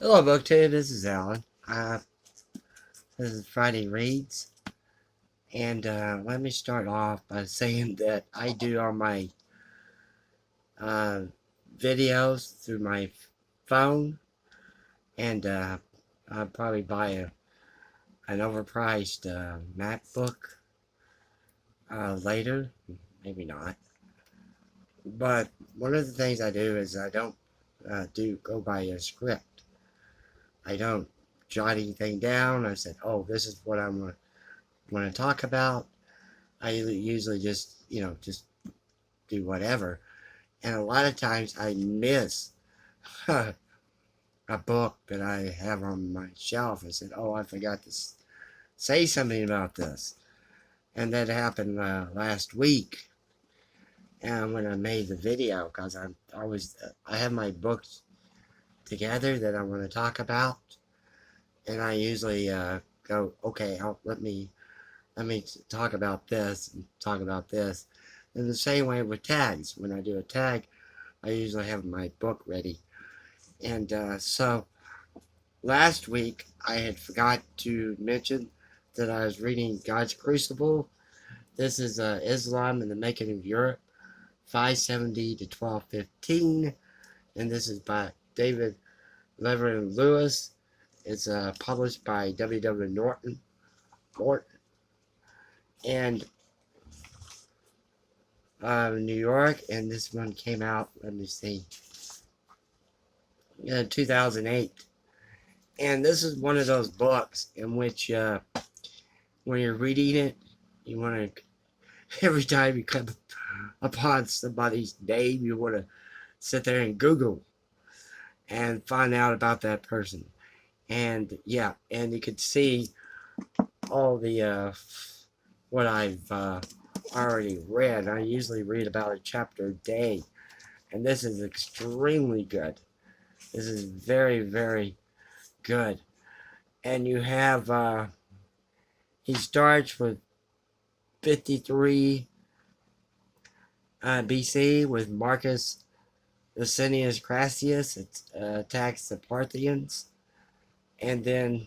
Hello, BookTube. This is Alan. This is Friday Reads, and let me start off by saying that I do all my uh, videos through my phone, and I'll probably buy an overpriced MacBook later, maybe not. But one of the things I do is I don't go by a script. I don't jot anything down. I said, oh, this is what I'm going to talk about. I usually just, just do whatever. And a lot of times I miss a book that I have on my shelf. I said, oh, I forgot to say something about this. And that happened last week. And when I made the video, because I have my books together that I want to talk about. And I usually go, okay, let me talk about this and talk about this. In the same way with tags. When I do a tag, I usually have my book ready. And so last week, I had forgot to mention that I was reading God's Crucible. This is Islam in the Making of Europe, 570 to 1215. And this is by David Leverett Lewis. It's published by W.W. Norton. And New York, and this one came out, let me see, 2008. And this is one of those books in which when you're reading it, you want to, every time you come upon somebody's name, you want to sit there and Google and find out about that person. And yeah, and you could see all the what I've already read. I usually read about a chapter a day, and this is extremely good. This is very, very good. And you have he starts with 53 BC with Marcus Licinius Crassus. It attacks the Parthians, and then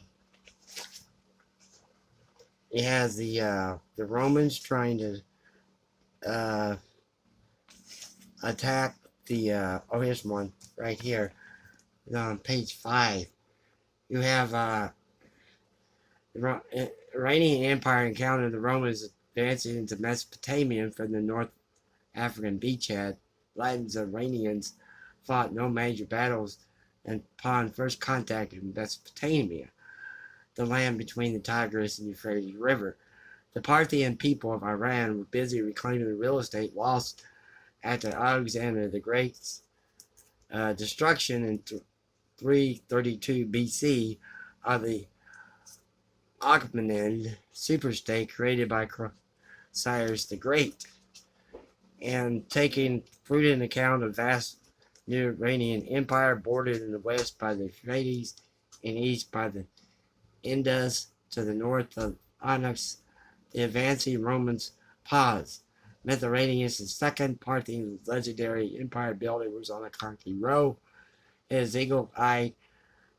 he has the Romans trying to attack the oh, here's one right here on page 5. You have the Iranian Empire encountered the Romans advancing into Mesopotamia from the North African beachhead. Latins Iranians fought no major battles upon first contact in Mesopotamia, the land between the Tigris and Euphrates River. The Parthian people of Iran were busy reclaiming the real estate lost after Alexander the Great's destruction in 332 BC of the Achaemenid superstate created by Cyrus the Great, and taking prudent account of vast new Iranian empire bordered in the west by the Euphrates, in east by the Indus, to the north of Onyx, the advancing Romans paused. Mithridates II, Parthian's legendary empire builder, was on a conquering row. His eagle-eyed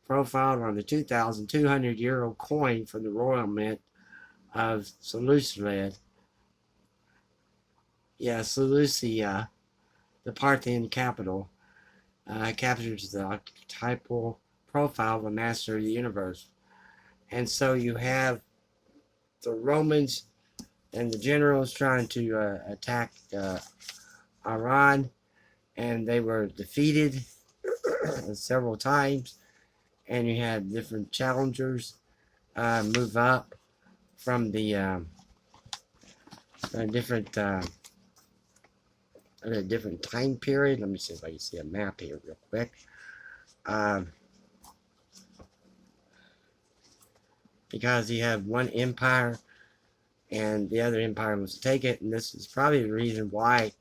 profiled on the 2,200-year-old coin from the royal mint of Seleucia. Yeah, Seleucia, the Parthian capital, captures the archetypal profile of a master of the universe. And so you have the Romans and the generals trying to attack Iran, and they were defeated several times. And you had different challengers move up from the different time period. Let me see if I can see a map here real quick. Because you have one empire and the other empire wants to take it, and this is probably the reason why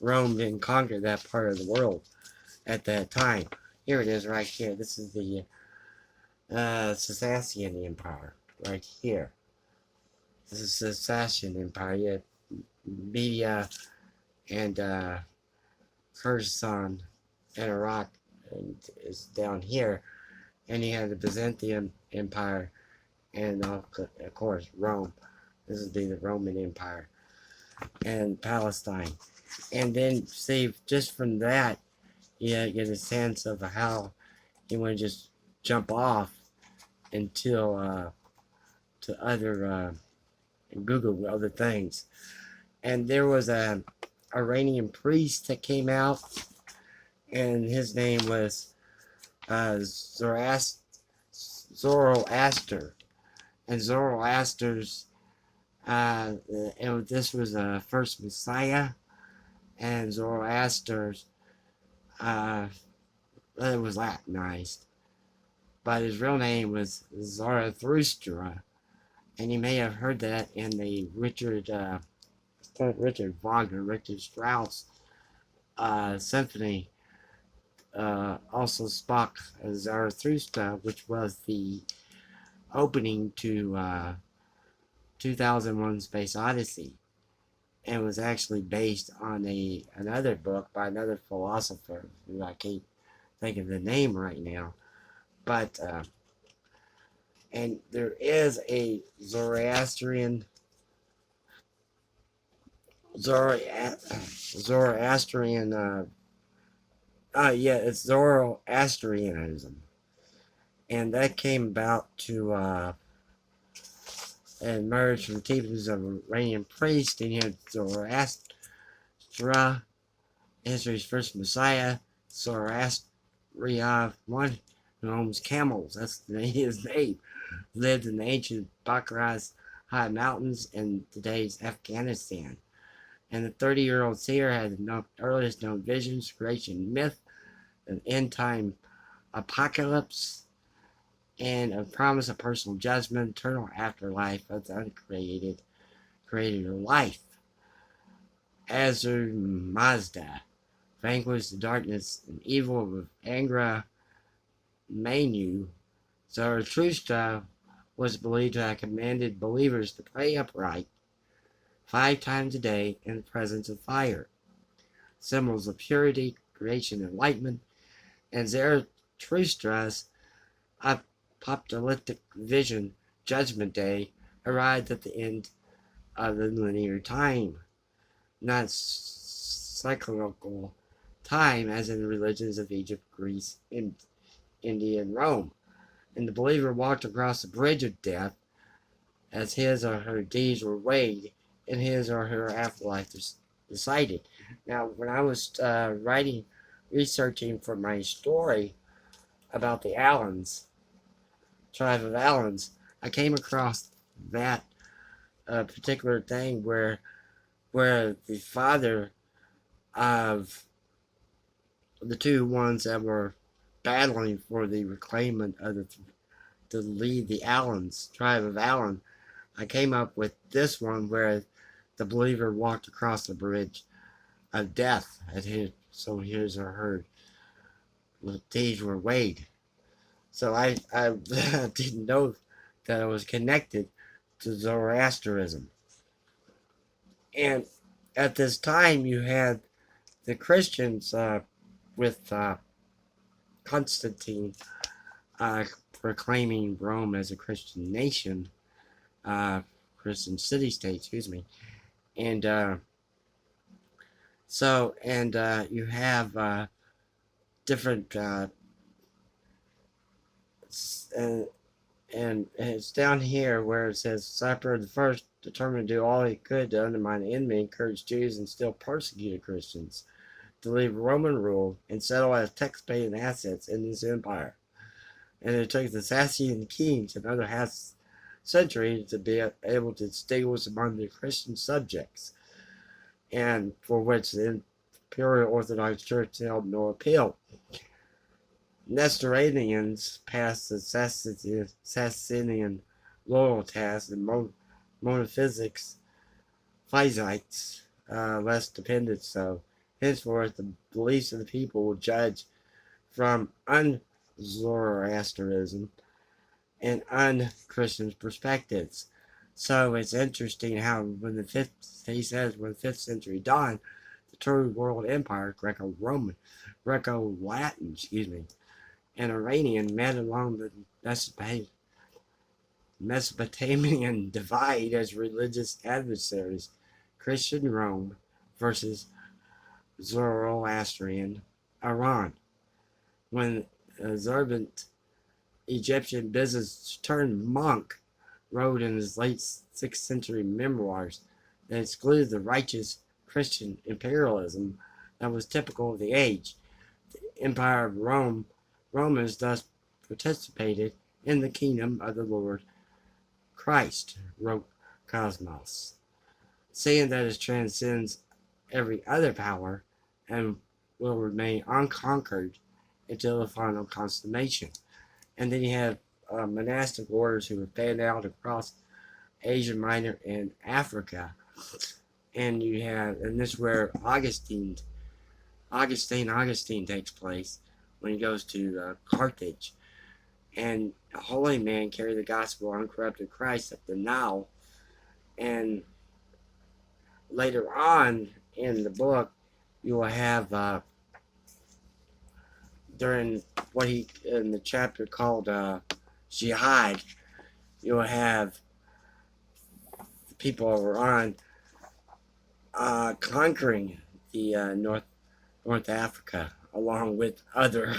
Rome didn't conquer that part of the world at that time. Here it is right here. This is the Sassanian Empire right here. This is the Sassanian Empire. You have Media and Kurdistan and Iraq is down here. and you had the Byzantine Empire, and of course Rome. This would be the Roman Empire and Palestine. And then see, just from that, you get a sense of how you want to just jump off until to other Google other things. And there was a Iranian priest that came out, and his name was Zoroaster. And Zoroaster's, and this was the first Messiah, and Zoroaster's, it was Latinized, but his real name was Zarathustra, and you may have heard that in the Richard Strauss symphony. Also spoke Zarathustra, which was the opening to 2001 Space Odyssey, and was actually based on another book by another philosopher who I can't think of the name right now. But and there is a Zoroastrian it's Zoroastrianism, and that came about to emerge from the teachings of an Iranian priest, and you had Zoroaster, history's first Messiah, Zoroaster, one who owns camels. That's his name. Lived in the ancient Bakras high mountains in today's Afghanistan. And the 30-year-old seer had the earliest known visions, creation myth, an end-time apocalypse, and a promise of personal judgment, eternal afterlife of the uncreated creator life. Azur Mazda vanquished the darkness and evil of Angra Mainyu. Zarathustra was believed to have commanded believers to pray upright 5 times a day in the presence of fire, symbols of purity, creation, enlightenment, and Zarathustra's apocalyptic vision, Judgment Day, arrived at the end of the linear time, not cyclical time as in the religions of Egypt, Greece, India, and Rome. And the believer walked across the bridge of death as his or her deeds were weighed and his or her afterlife decided. Now, when I was researching for my story about the Allens, tribe of Allens, I came across that particular thing where the father of the two ones that were battling for the reclaimment of to lead the Allens, tribe of Allen, I came up with this one where the believer walked across the bridge of death at his or her deeds were weighed. So I didn't know that it was connected to Zoroastrianism. And at this time you had the Christians with Constantine proclaiming Rome as a Christian nation, Christian city-state, excuse me. And you have different and it's down here where it says Cyprian I determined to do all he could to undermine the enemy, encourage Jews, and still persecuted Christians to leave Roman rule and settle as tax-paying assets in his empire. And it took the Sassanian kings another half century to be able to distinguish among the Christian subjects, and for which the Imperial Orthodox Church held no appeal. Nestorians passed the Sassanian loyaltas and monophysics, Physites, less dependent so. Henceforth, the beliefs of the people will judge from un-Zoroastrianism and un-Christian perspectives. So it's interesting how when the 5th century dawned, the true world empire, Greco-Latin, and Iranian met along the Mesopotamian divide as religious adversaries, Christian Rome versus Zoroastrian Iran. When observant Egyptian business turned monk wrote in his late 6th century memoirs that excluded the righteous Christian imperialism that was typical of the age. The Empire of Romans thus participated in the kingdom of the Lord Christ, wrote Cosmos, saying that it transcends every other power and will remain unconquered until the final consummation. And then you have monastic orders who were fanned out across Asia Minor and Africa. And you have, and this is where Augustine takes place when he goes to Carthage. And a holy man carried the gospel of uncorrupted Christ up the Nile. And later on in the book, you will have during what he in the chapter called jihad, you will have the people of Iran conquering the North Africa along with other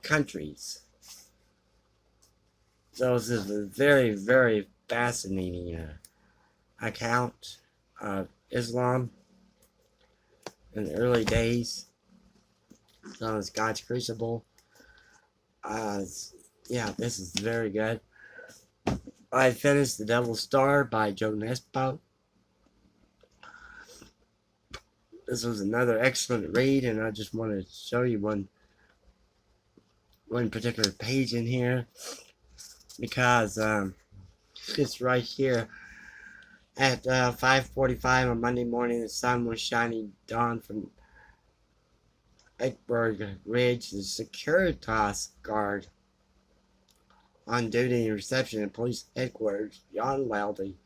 countries. So this is a very, very fascinating account of Islam in the early days. So it's God's Crucible. Yeah, this is very good. I finished The Devil's Star by Joe Nesbo. This was another excellent read, and I just want to show you one particular page in here, because it's right here at 5:45 on Monday morning. The sun was shining down from Eckberg Ridge. The Securitas guard on duty in reception at police headquarters yawned loudly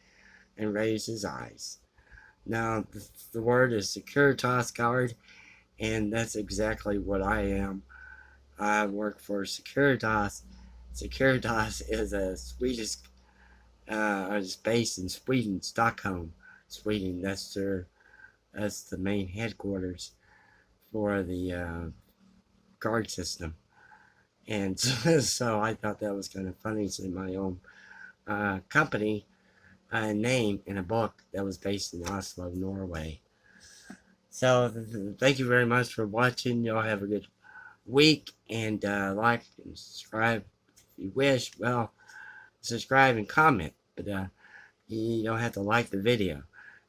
and raised his eyes. Now, the word is Securitas guard, and that's exactly what I am. I work for Securitas. Securitas is a Swedish, is based in Sweden, Stockholm, Sweden. That's the main headquarters for the guard system. And so I thought that was kind of funny, to my own company name in a book that was based in Oslo, Norway. So thank you very much for watching. Y'all have a good week, and like and subscribe if you wish. Well, subscribe and comment, but you don't have to like the video,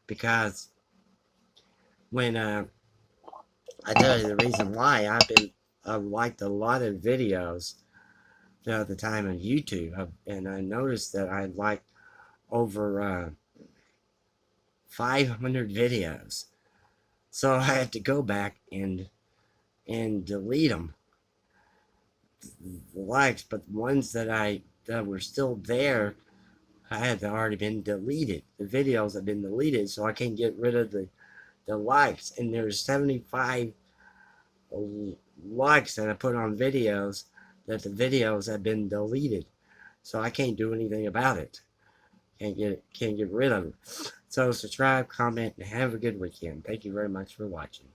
because when I tell you the reason why, I've liked a lot of videos throughout the time on YouTube, and I noticed that I liked over 500 videos, so I had to go back and delete them, the likes, but the ones that were still there, I had already been deleted. The videos have been deleted, so I can't get rid of the likes, and there's 75 likes that I put on videos that the videos have been deleted, so I can't do anything about it. Can't get rid of it. So subscribe, comment, and have a good weekend. Thank you very much for watching.